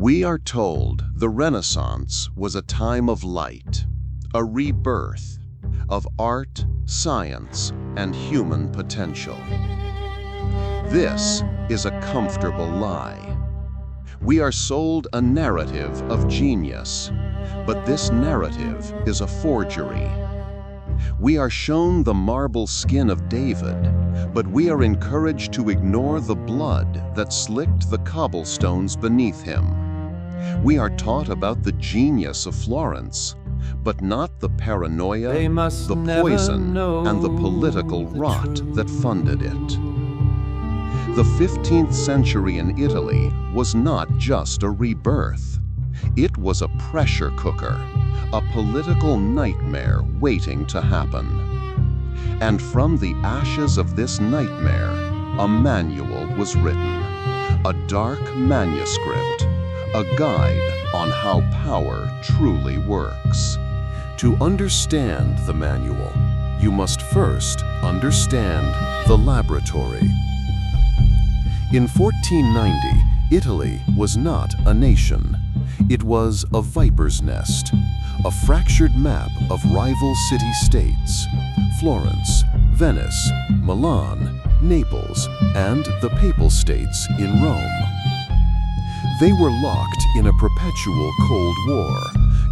We are told the Renaissance was a time of light, a rebirth of art, science, and human potential. This is a comfortable lie. We are sold a narrative of genius, but this narrative is a forgery. We are shown the marble skin of David, but we are encouraged to ignore the blood that slicked the cobblestones beneath him. We are taught about the genius of Florence, but not the paranoia, the poison, and the political rot that funded it. The 15th century in Italy was not just a rebirth. It was a pressure cooker, a political nightmare waiting to happen. And from the ashes of this nightmare, a manual was written, a dark manuscript, a guide on how power truly works. To understand the manual, you must first understand the laboratory. In 1490, Italy was not a nation. It was a viper's nest, a fractured map of rival city-states: Florence, Venice, Milan, Naples, and the Papal States in Rome. They were locked in a perpetual Cold War,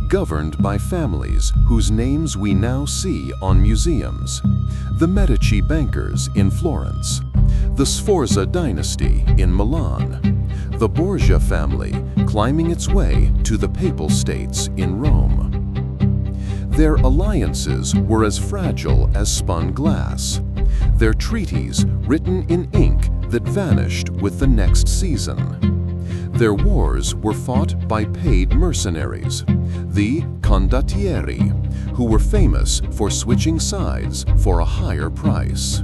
governed by families whose names we now see on museums: the Medici bankers in Florence, the Sforza dynasty in Milan, the Borgia family climbing its way to the Papal States in Rome. Their alliances were as fragile as spun glass, their treaties written in ink that vanished with the next season. Their wars were fought by paid mercenaries, the condottieri, who were famous for switching sides for a higher price.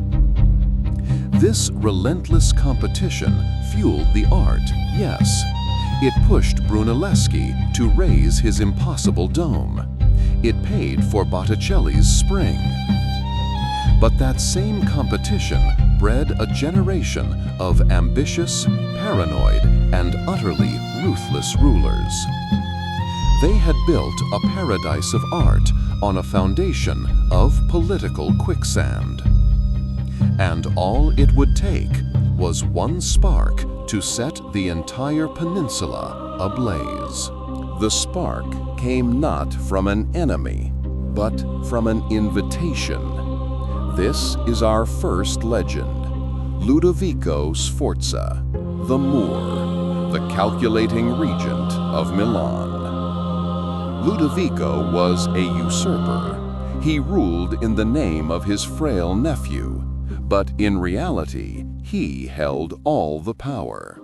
This relentless competition fueled the art, yes. It pushed Brunelleschi to raise his impossible dome. It paid for Botticelli's Spring. But that same competition bred a generation of ambitious, paranoid, and utterly ruthless rulers. They had built a paradise of art on a foundation of political quicksand. And all it would take was one spark to set the entire peninsula ablaze. The spark came not from an enemy, but from an invitation. This is our first legend, Ludovico Sforza, the Moor, the calculating regent of Milan. Ludovico was a usurper. He ruled in the name of his frail nephew, but in reality, he held all the power.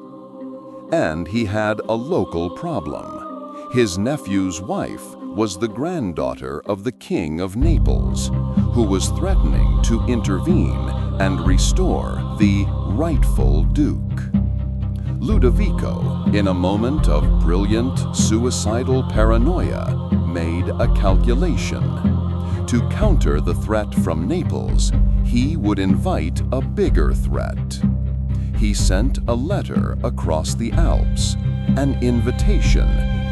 And he had a local problem. His nephew's wife was the granddaughter of the King of Naples, who was threatening to intervene and restore the rightful duke. Ludovico, in a moment of brilliant, suicidal paranoia, made a calculation. To counter the threat from Naples, he would invite a bigger threat. He sent a letter across the Alps, an invitation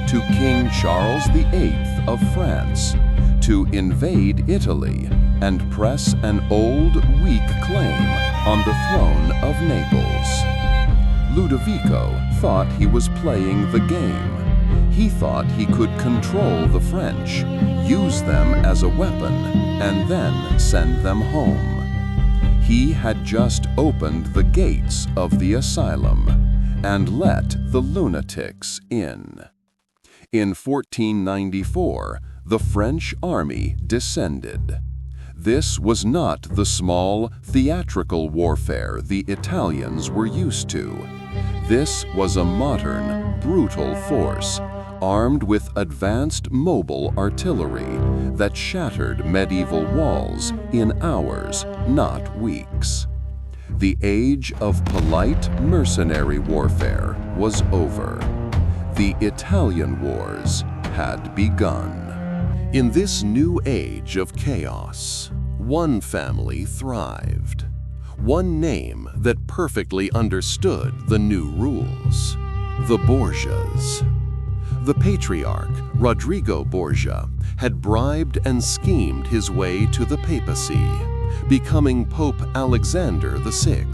to King Charles VIII of France to invade Italy and press an old, weak claim on the throne of Naples. Ludovico thought he was playing the game. He thought he could control the French, use them as a weapon, and then send them home. He had just opened the gates of the asylum and let the lunatics in. In 1494, the French army descended. This was not the small, theatrical warfare the Italians were used to. This was a modern, brutal force, armed with advanced mobile artillery that shattered medieval walls in hours, not weeks. The age of polite mercenary warfare was over. The Italian wars had begun. In this new age of chaos, one family thrived. One name that perfectly understood the new rules: the Borgias. The patriarch, Rodrigo Borgia, had bribed and schemed his way to the papacy, becoming Pope Alexander VI.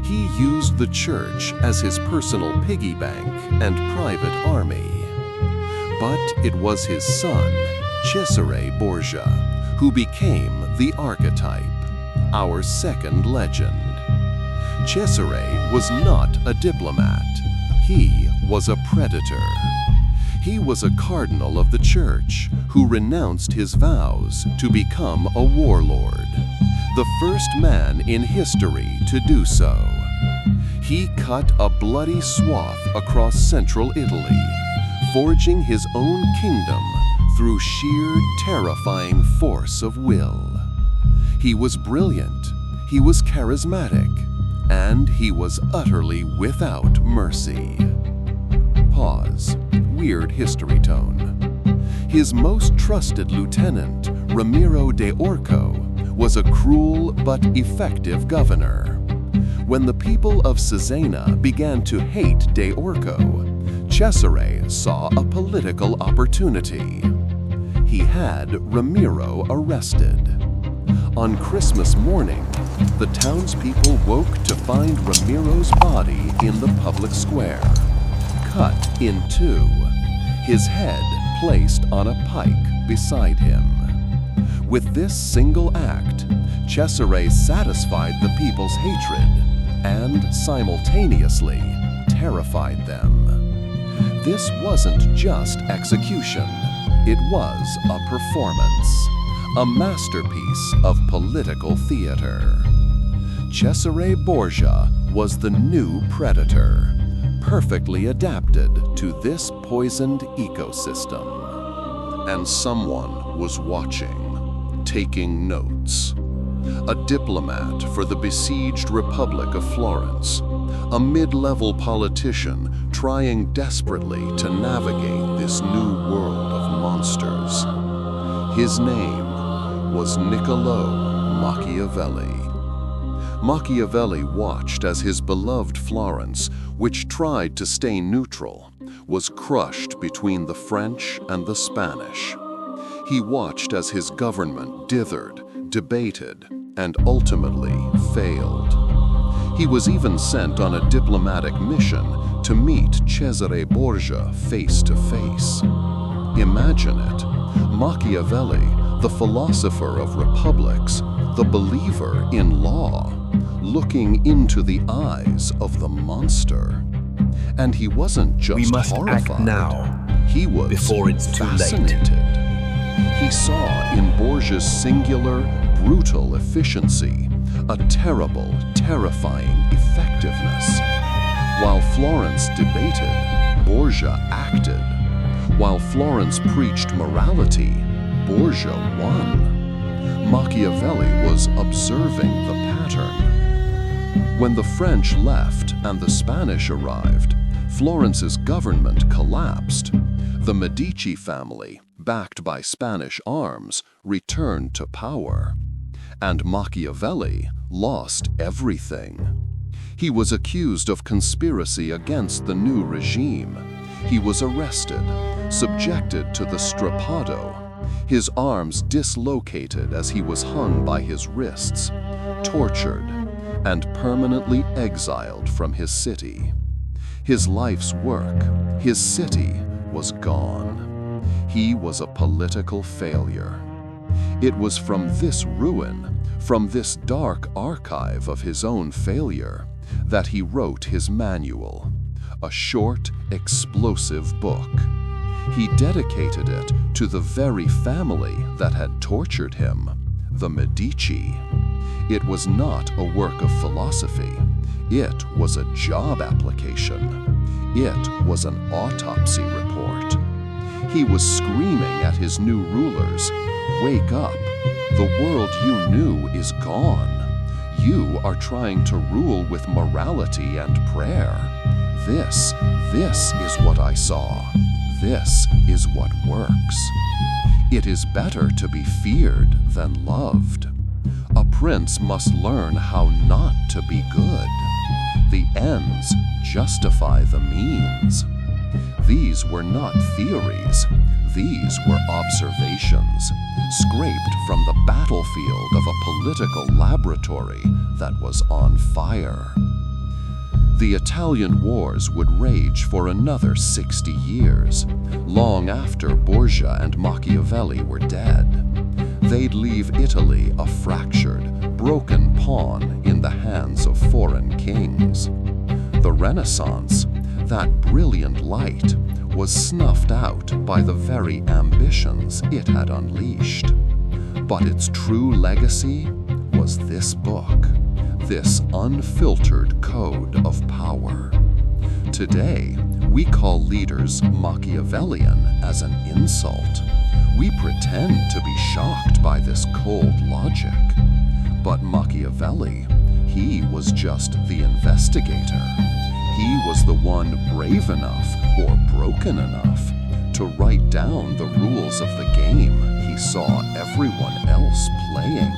He used the church as his personal piggy bank and private army. But it was his son, Cesare Borgia, who became the archetype, our second legend. Cesare was not a diplomat. He was a predator. He was a cardinal of the church who renounced his vows to become a warlord, the first man in history to do so. He cut a bloody swath across central Italy, forging his own kingdom through sheer terrifying force of will. He was brilliant, he was charismatic, and he was utterly without mercy. Pause. Weird history tone. His most trusted lieutenant, Ramiro de Orco, was a cruel but effective governor. When the people of Cesena began to hate de Orco, Cesare saw a political opportunity. He had Ramiro arrested. On Christmas morning, the townspeople woke to find Ramiro's body in the public square, cut in two, his head placed on a pike beside him. With this single act, Cesare satisfied the people's hatred and simultaneously terrified them. This wasn't just execution, it was a performance, a masterpiece of political theater. Cesare Borgia was the new predator, perfectly adapted to this poisoned ecosystem. And someone was watching, taking notes. A diplomat for the besieged Republic of Florence, a mid-level politician trying desperately to navigate this new world of monsters. His name was Niccolò Machiavelli. Machiavelli watched as his beloved Florence, which tried to stay neutral, was crushed between the French and the Spanish. He watched as his government dithered, debated, and ultimately failed. He was even sent on a diplomatic mission to meet Cesare Borgia face to face. Imagine it, Machiavelli, the philosopher of republics, the believer in law, looking into the eyes of the monster. And he wasn't just We must horrified. act now, He was before it's too fascinated. late. He saw in Borgia's singular, brutal efficiency a terrible, terrifying effectiveness. While Florence debated, Borgia acted. While Florence preached morality, Borgia won. Machiavelli was observing the pattern. When the French left and the Spanish arrived, Florence's government collapsed. The Medici family, backed by Spanish arms, returned to power. And Machiavelli lost everything. He was accused of conspiracy against the new regime. He was arrested, subjected to the strappado, his arms dislocated as he was hung by his wrists, tortured, and permanently exiled from his city. His life's work, his city, was gone. He was a political failure. It was from this ruin, from this dark archive of his own failure, that he wrote his manual, a short, explosive book. He dedicated it to the very family that had tortured him, the Medici. It was not a work of philosophy. It was a job application. It was an autopsy report. He was screaming at his new rulers, "Wake up! The world you knew is gone. You are trying to rule with morality and prayer. This is what I saw. This is what works. It is better to be feared than loved. A prince must learn how not to be good. The ends justify the means. These were not theories. These were observations, scraped from the battlefield of a political laboratory that was on fire. The Italian wars would rage for another 60 years, long after Borgia and Machiavelli were dead. They'd leave Italy a fractured, broken pawn in the hands of foreign kings. The Renaissance, that brilliant light, was snuffed out by the very ambitions it had unleashed. But its true legacy was this book, this unfiltered code of power. Today, we call leaders Machiavellian as an insult. We pretend to be shocked by this cold logic. But Machiavelli, he was just the investigator. He was the one brave enough or broken enough to write down the rules of the game he saw everyone else playing.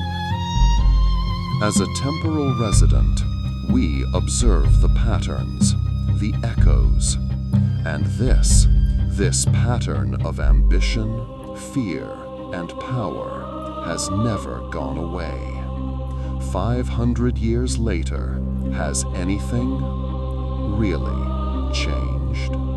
As a temporal resident, we observe the patterns, the echoes, and this pattern of ambition, fear, and power has never gone away. 500 years later, has anything really changed?